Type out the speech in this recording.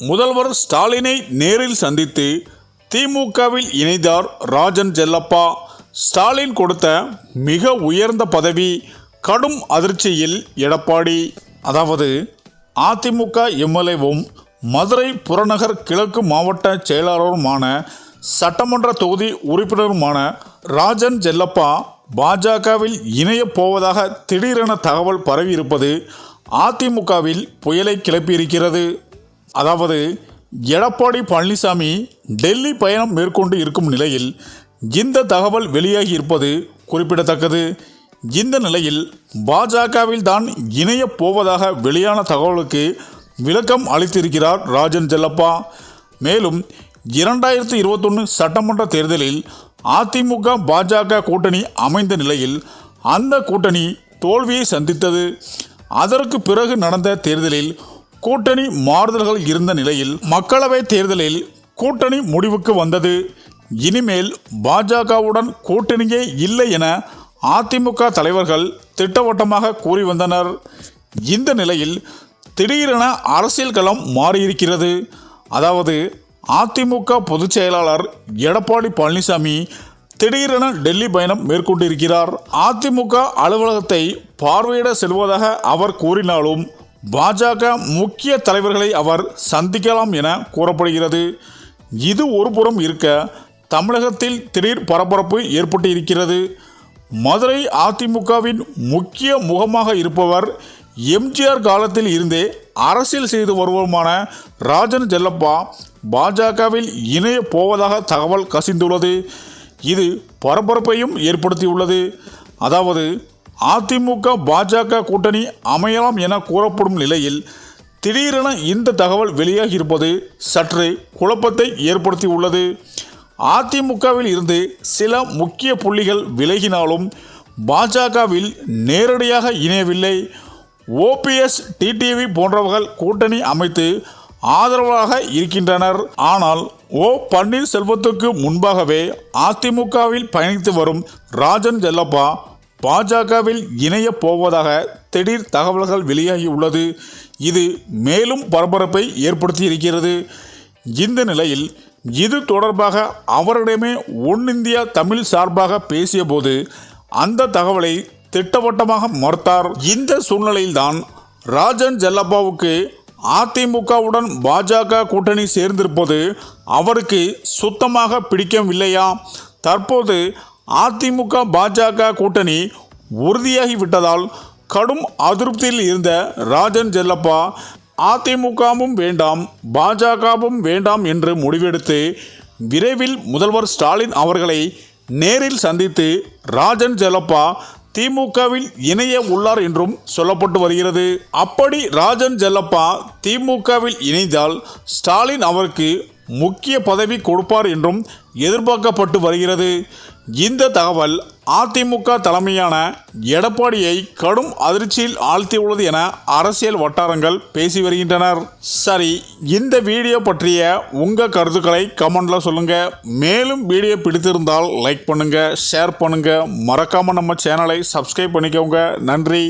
முதல்வர் ஸ்டாலினை நேரில் சந்தித்து திமுகவில் இணைந்தார் ராஜன் செல்லப்பா. ஸ்டாலின் கொடுத்த மிக உயர்ந்த பதவி, கடும் அதிர்ச்சியில் எடப்பாடி. அதாவது அதிமுக எம்எல்ஏவும் மதுரை புறநகர் கிழக்கு மாவட்ட செயலாளருமான சட்டமன்ற தொகுதி உறுப்பினருமான ராஜன் செல்லப்பா பாஜகவில் இணையப் போவதாக திடீரென தகவல் பரவியிருப்பது அதிமுகவில் புயலை கிளப்பியிருக்கிறது. அதாவது எடப்பாடி பழனிசாமி டெல்லி பயணம் மேற்கொண்டு இருக்கும் நிலையில் இந்த தகவல் வெளியாகி இருப்பது குறிப்பிடத்தக்கது. இந்த நிலையில் பாஜகவில் தான் இணையப் போவதாக வெளியான தகவலுக்கு விளக்கம் அளித்திருக்கிறார் ராஜன் செல்லப்பா. மேலும் 2021 சட்டமன்ற தேர்தலில் அதிமுக பாஜக கூட்டணி அமைந்த நிலையில் அந்த கூட்டணி தோல்வியை சந்தித்தது. அதற்கு பிறகு நடந்த தேர்தலில் கூட்டணி மாறுதல்கள் இருந்த நிலையில் மக்களவை தேர்தலில் கூட்டணி முடிவுக்கு வந்தது. இனிமேல் பாஜகவுடன் கூட்டணியே இல்லை என அதிமுக தலைவர்கள் திட்டவட்டமாக கூறி வந்தனர். இந்த நிலையில் திடீரென அரசியல் களம் மாறியிருக்கிறது. அதாவது அதிமுக பொதுச் செயலாளர் எடப்பாடி பழனிசாமி திடீரென டெல்லி பயணம் மேற்கொண்டிருக்கிறார். அதிமுக அலுவலகத்தை பார்வையிட செல்வதாக அவர் கூறினாலும் பாஜக முக்கிய தலைவர்களை அவர் சந்திக்கலாம் என கூறப்படுகிறது. இது ஒருபுறம் இருக்க, தமிழகத்தில் திடீர் பரபரப்பு ஏற்பட்டு இருக்கிறது. மதுரை அதிமுகவின் முக்கிய முகமாக இருப்பவர் எம்ஜிஆர் காலத்தில் இருந்தே அரசியல் செய்து வருவருமான ராஜன் செல்லப்பா பாஜகவில் இணைய போவதாக தகவல் கசிந்துள்ளது. இது பரபரப்பையும் ஏற்படுத்தியுள்ளது. அதாவது அதிமுக பாஜக கூட்டணி அமையலாம் என கூறப்படும் நிலையில் திடீரென இந்த தகவல் வெளியாகி இருப்பது சற்று குழப்பத்தை ஏற்படுத்தியுள்ளது. அதிமுகவில் இருந்து சில முக்கிய புள்ளிகள் விலகினாலும் பாஜகவில் நேரடியாக இணையவில்லை. ஓபிஎஸ், டிடிவி போன்றவர்கள் கூட்டணி அமைத்து ஆதரவாக இருக்கின்றனர். ஆனால் ஓ பன்னீர்செல்வத்துக்கு முன்பாகவே அதிமுகவில் பயணித்து வரும் ராஜன் செல்லப்பா பாஜகவில் இணைய போவதாக திடீர் தகவல்கள் வெளியாகி உள்ளது. இது மேலும் பரபரப்பை ஏற்படுத்தியிருக்கிறது. இந்த நிலையில் இது தொடர்பாக அவரிடமே ஒன் இந்தியா தமிழ் சார்பாக பேசிய போது அந்த தகவலை திட்டவட்டமாக மறுத்தார். இந்த சூழ்நிலையில்தான் ராஜன் செல்லப்பாவுக்கு அதிமுகவுடன் பாஜக கூட்டணி சேர்ந்திருப்பது அவருக்கு சுத்தமாக பிடிக்கவில்லையா? தற்போது அதிமுக பாஜக கூட்டணி உறுதியாகிவிட்டதால் கடும் அதிருப்தியில் இருந்த ராஜன் செல்லப்பா அதிமுகவும் வேண்டாம் பாஜகவும் வேண்டாம் என்று முடிவெடுத்து விரைவில் முதல்வர் ஸ்டாலின் அவர்களை நேரில் சந்தித்து ராஜன் செல்லப்பா திமுகவில் இணைய உள்ளார் என்றும் சொல்லப்பட்டு வருகிறது. அப்படி ராஜன் செல்லப்பா திமுகவில் இணைந்தால் ஸ்டாலின் அவருக்கு முக்கிய பதவி கொடுப்பார் என்றும் எதிர்பார்க்கப்பட்டு வருகிறது. இந்த தகவல் அதிமுக தலைமையான எடப்பாடியை கடும் அதிர்ச்சியில் ஆழ்த்தியுள்ளது என அரசியல் வட்டாரங்கள் பேசி வருகின்றனர். சரி, இந்த வீடியோ பற்றிய உங்கள் கருத்துக்களை கமெண்ட்ல சொல்லுங்க. மேலும் வீடியோ பிடித்திருந்தால் லைக் பண்ணுங்க, ஷேர் பண்ணுங்க, மறக்காம நம்ம சேனலை சப்ஸ்கிரைப் பண்ணிக்கோங்க. நன்றி.